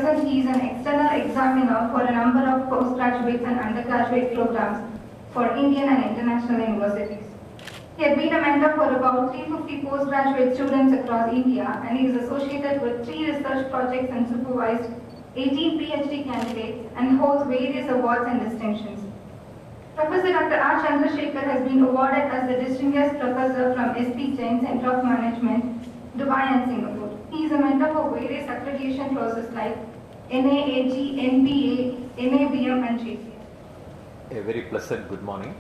present he is an external examiner for a number of postgraduate and undergraduate programs for Indian and international universities. He had been a mentor for about 350 postgraduate students across India, and he is associated with 3 research projects and supervised 18 PhD candidates and holds various awards and distinctions. Professor Dr. R. Chandrasekhar has been awarded as the Distinguished Professor from S.P. Jain Center of Management, Dubai and Singapore. He is a mentor for various accreditation processes like NAAG, NPA, NABM and JCA. A very pleasant good morning.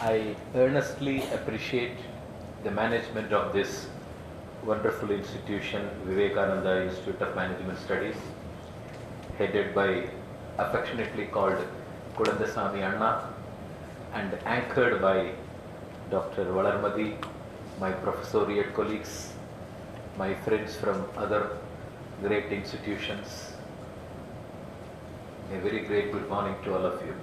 I earnestly appreciate the management of this wonderful institution, Vivekananda Institute of Management Studies, headed by, affectionately called Kudandasamy Anna, and anchored by Dr. Valarmadi, my professoriate colleagues, my friends from other great institutions. A very great good morning to all of you.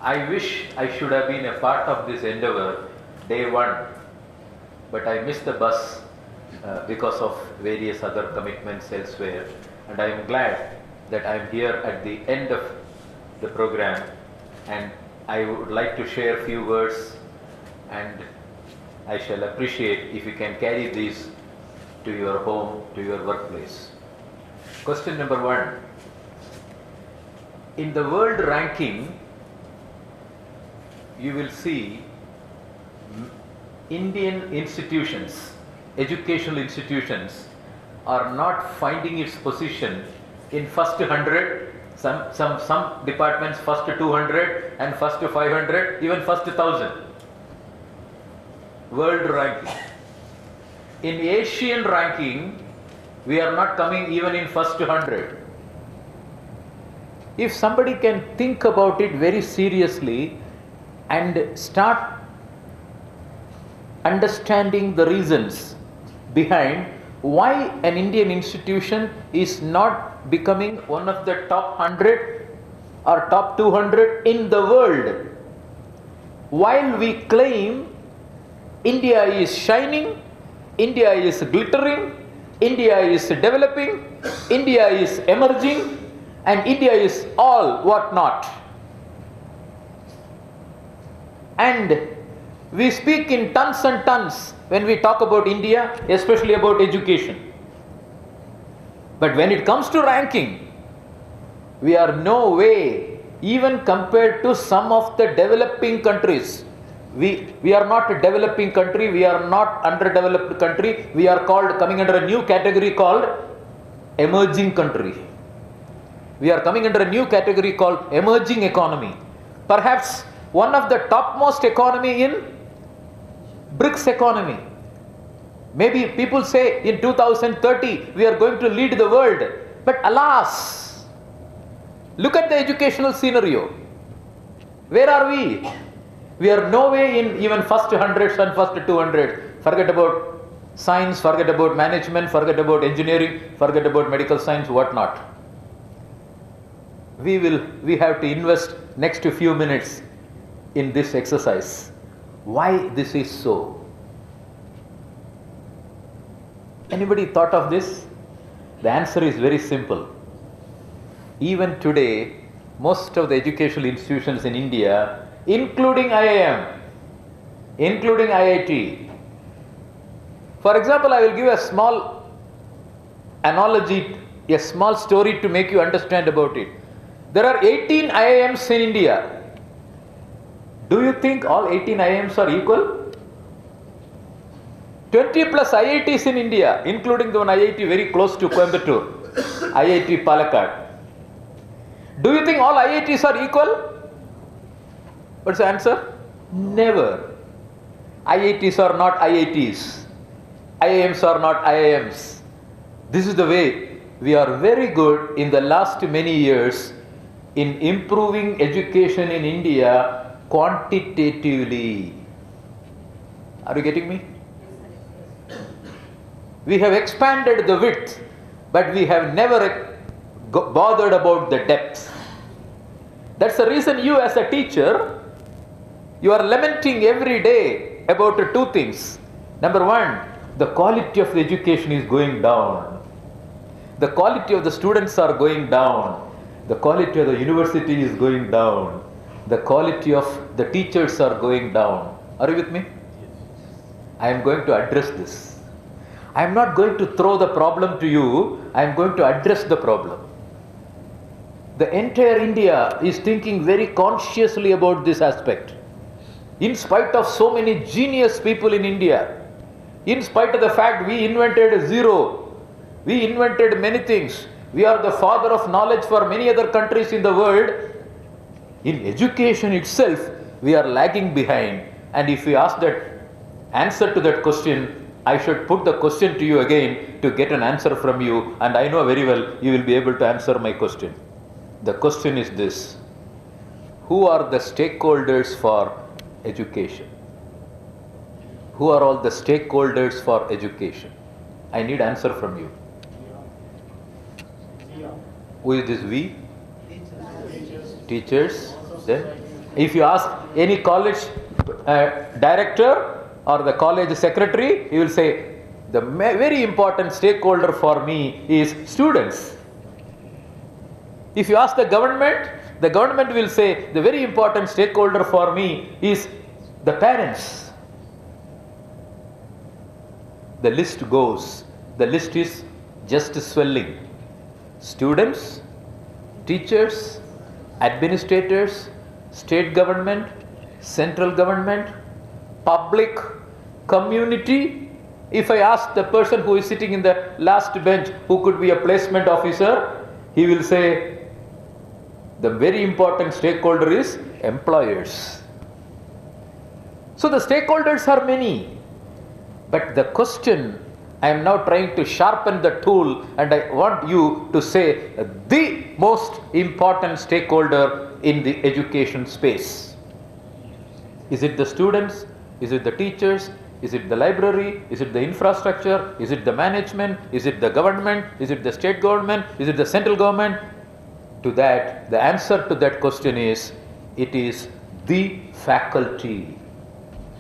I wish I should have been a part of this endeavor day one, but I missed the bus because of various other commitments elsewhere, and I am glad that I am here at the end of the program, and I would like to share a few words, and I shall appreciate if you can carry these to your home, to your workplace. Question number 1. In the world ranking, you will see Indian institutions, educational institutions, are not finding its position in first 100, some departments first 200 and first 500, even first 1000. World ranking. In Asian ranking, we are not coming even in first 100. If somebody can think about it very seriously and start understanding the reasons behind why an Indian institution is not becoming one of the top 100 or top 200 in the world, while we claim India is shining, India is glittering, India is developing, India is emerging, and India is all what not. And we speak in tons and tons when we talk about India, especially about education. But when it comes to ranking, we are no way, even compared to some of the developing countries. We are not a developing country, we are not underdeveloped country, we are coming under a new category called emerging country. We are coming under a new category called emerging economy. Perhaps one of the topmost economy in BRICS economy. Maybe people say in 2030 we are going to lead the world. But alas, look at the educational scenario. Where are we? We are no way in even first 100 and first 200. Forget about science, forget about management, forget about engineering, forget about medical science, what not. We have to invest next few minutes in this exercise. Why this is so? Anybody thought of this? The answer is very simple. Even today, most of the educational institutions in India, including IIM, including IIT. For example, I will give a small analogy, a small story to make you understand about it. There are 18 IIMs in India. Do you think all 18 IIMs are equal? 20 plus IITs in India, including the one IIT very close to Coimbatore, IIT Palakkad. Do you think all IITs are equal? What's the answer? Never. IITs are not IITs. IIMs are not IIMs. This is the way we are very good in the last many years in improving education in India quantitatively. Are you getting me? We have expanded the width, but we have never bothered about the depth. That's the reason you as a teacher, you are lamenting every day about two things. Number one, the quality of the education is going down. The quality of the students are going down. The quality of the university is going down. The quality of the teachers are going down. Are you with me? I am going to address this. I am not going to throw the problem to you. I am going to address the problem. The entire India is thinking very consciously about this aspect. In spite of so many genius people in India, in spite of the fact we invented zero, we invented many things, we are the father of knowledge for many other countries in the world, in education itself we are lagging behind. And if we ask that answer to that question, I should put the question to you again to get an answer from you, and I know very well you will be able to answer my question. The question is this: who are the stakeholders for education? Who are all the stakeholders for education? I need answer from you. Who is this we? Teachers. Then, if you ask any college director or the college secretary, he will say the very important stakeholder for me is students. If you ask the government will say the very important stakeholder for me is the parents. The list goes. The list is just swelling. Students, teachers, administrators, state government, central government, public, community. If I ask the person who is sitting in the last bench who could be a placement officer, he will say the very important stakeholder is employers. So the stakeholders are many. But the question, I am now trying to sharpen the tool, and I want you to say the most important stakeholder in the education space. Is it the students? Is it the teachers? Is it the library? Is it the infrastructure? Is it the management? Is it the government? Is it the state government? Is it the central government? To that, the answer to that question is, it is the faculty.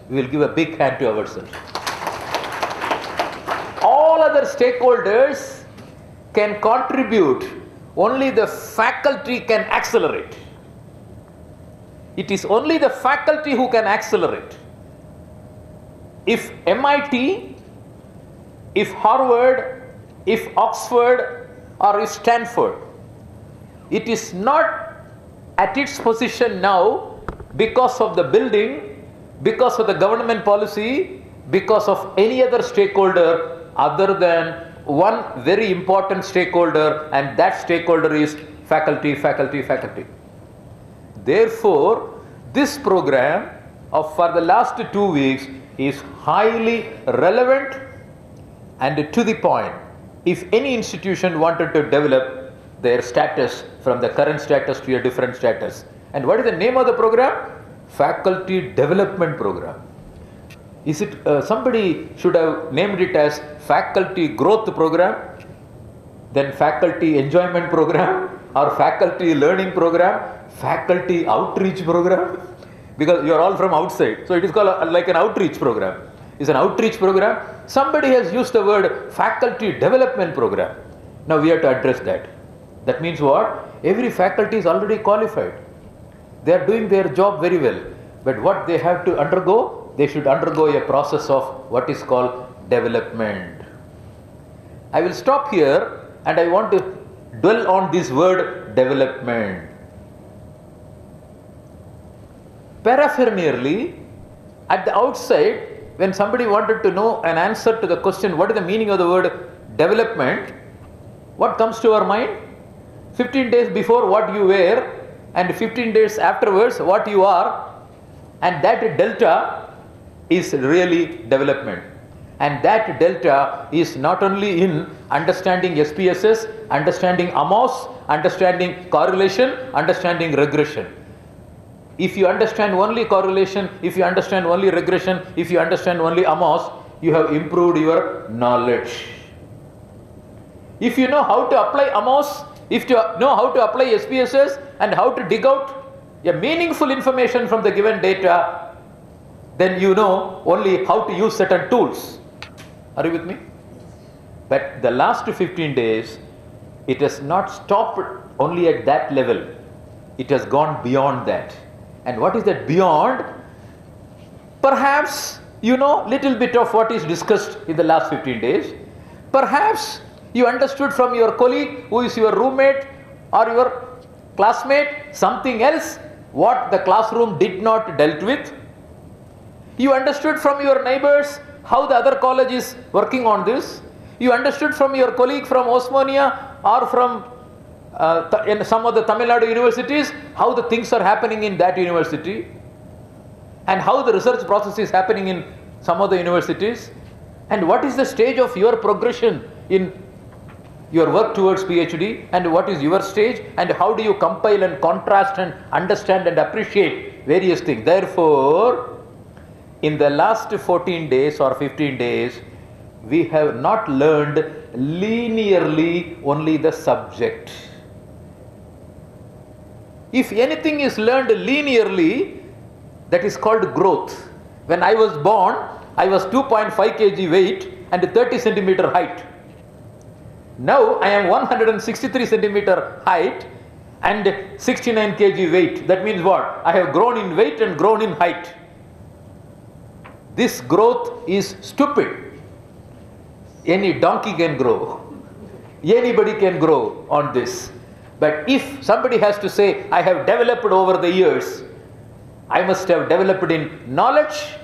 We will give a big hand to ourselves. All other stakeholders can contribute, only the faculty can accelerate. It is only the faculty who can accelerate. If MIT, if Harvard, if Oxford, or if Stanford, it is not at its position now because of the building, because of the government policy, because of any other stakeholder other than one very important stakeholder, and that stakeholder is faculty, faculty, faculty. Therefore, this program for the last 2 weeks is highly relevant and to the point. If any institution wanted to develop their status from the current status to a different status. And what is the name of the program? Faculty Development Program. Is it, somebody should have named it as Faculty Growth Program, then Faculty Enjoyment Program, or Faculty Learning Program, Faculty Outreach Program, because you are all from outside. So it is called like an outreach program. It's an outreach program. Somebody has used the word Faculty Development Program. Now we have to address that. That means what? Every faculty is already qualified. They are doing their job very well. But what they have to undergo? They should undergo a process of what is called development. I will stop here and I want to dwell on this word development. Paraphernally, at the outside, when somebody wanted to know an answer to the question, what is the meaning of the word development, what comes to our mind? 15 days before what you were, and 15 days afterwards what you are, and that delta is really development. And that delta is not only in understanding SPSS, understanding AMOS, understanding correlation, understanding regression. If you understand only correlation, if you understand only regression, if you understand only AMOS, you have improved your knowledge. If you know how to apply AMOS, if you know how to apply SPSS and how to dig out a meaningful information from the given data, then you know only how to use certain tools. Are you with me? But the last 15 days, it has not stopped only at that level. It has gone beyond that. And what is that beyond? Perhaps you know little bit of what is discussed in the last 15 days. Perhaps you understood from your colleague who is your roommate or your classmate something else what the classroom did not dealt with. You understood from your neighbors how the other college is working on this. You understood from your colleague from Osmania or from in some of the Tamil Nadu universities how the things are happening in that university and how the research process is happening in some of the universities, and what is the stage of your progression in your work towards PhD, and what is your stage, and how do you compile and contrast and understand and appreciate various things. Therefore, in the last 14 days or 15 days, we have not learned linearly only the subject. If anything is learned linearly, that is called growth. When I was born, I was 2.5 kg weight and 30 centimeter height. Now I am 163 centimeter height and 69 kg weight. That means what? I have grown in weight and grown in height. This growth is stupid. Any donkey can grow. Anybody can grow on this. But if somebody has to say, I have developed over the years, I must have developed in knowledge,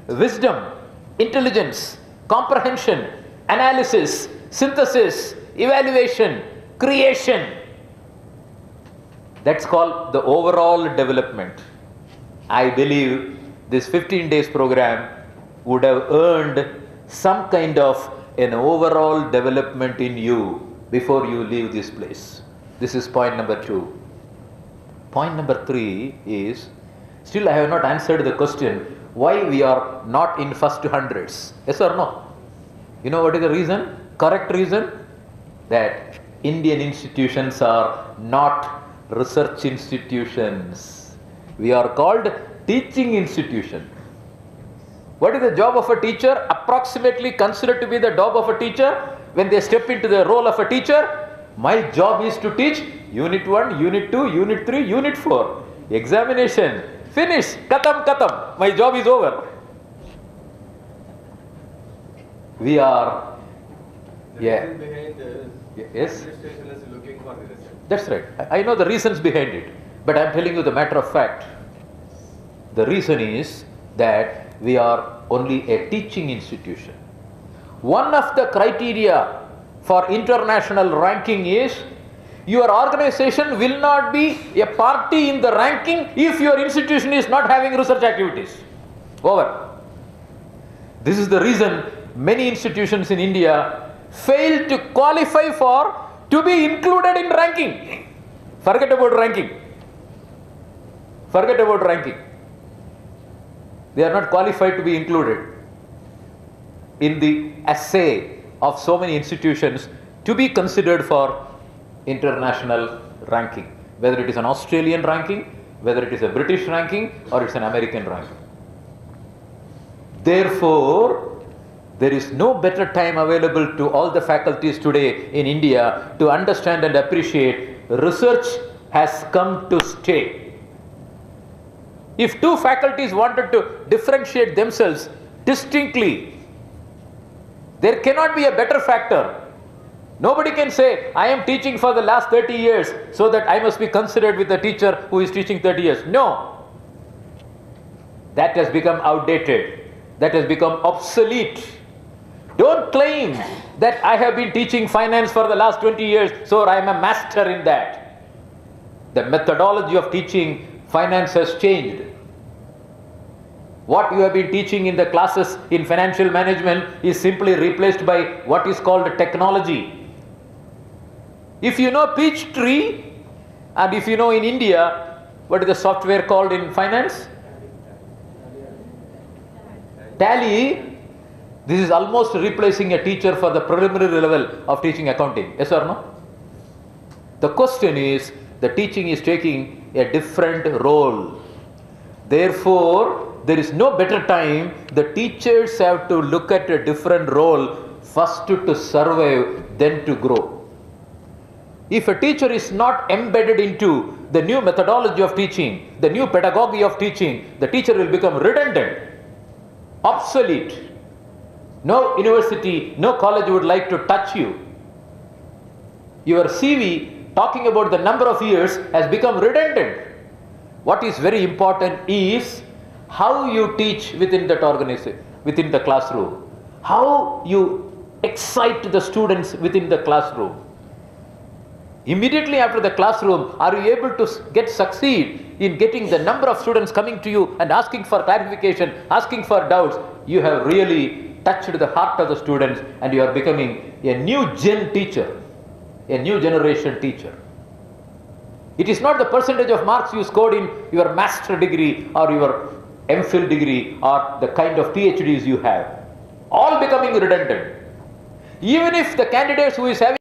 wisdom, intelligence, comprehension, analysis, synthesis, evaluation, creation. That's called the overall development. I believe this 15 days program would have earned some kind of an overall development in you before you leave this place. This is point number 2. Point number 3 is, still I have not answered the question, why we are not in first hundreds. Yes or no? You know what is the reason? Correct reason? That Indian institutions are not research institutions. We are called teaching institution. What is the job of a teacher? Approximately considered to be the job of a teacher when they step into the role of a teacher. My job is to teach Unit 1, Unit 2, Unit 3, Unit 4. Examination. Finish. Katam, katam. My job is over. We are. Yeah. Behind this, Yes. administration is looking for the research. That's right. I know the reasons behind it. But I am telling you the matter of fact. The reason is that we are only a teaching institution. One of the criteria for international ranking is your organization will not be a party in the ranking if your institution is not having research activities. Over. This is the reason many institutions in India fail to qualify to be included in ranking. Forget about ranking. Forget about ranking. They are not qualified to be included in the assay of so many institutions to be considered for international ranking, whether it is an Australian ranking, whether it is a British ranking, or it's an American ranking. Therefore, there is no better time available to all the faculties today in India to understand and appreciate research has come to stay. If two faculties wanted to differentiate themselves distinctly, there cannot be a better factor. Nobody can say, I am teaching for the last 30 years, so that I must be considered with a teacher who is teaching 30 years. No. That has become outdated. That has become obsolete. Don't claim that I have been teaching finance for the last 20 years, so I am a master in that. The methodology of teaching finance has changed. What you have been teaching in the classes in financial management is simply replaced by what is called technology. If you know Peachtree, and if you know in India, what is the software called in finance? Tally. This is almost replacing a teacher for the preliminary level of teaching accounting. Yes or no? The question is, the teaching is taking a different role. Therefore, there is no better time. The teachers have to look at a different role, first to survive, then to grow. If a teacher is not embedded into the new methodology of teaching, the new pedagogy of teaching, the teacher will become redundant, obsolete. No university, no college would like to touch you. Your CV talking about the number of years has become redundant. What is very important is how you teach within that organization, within the classroom. How you excite the students within the classroom. Immediately after the classroom, are you able to succeed in getting the number of students coming to you and asking for clarification, asking for doubts? You have really touched the heart of the students and you are becoming a new gen teacher, a new generation teacher. It is not the percentage of marks you scored in your master degree or your MPhil degree or the kind of PhDs you have. All becoming redundant. Even if the candidates who is having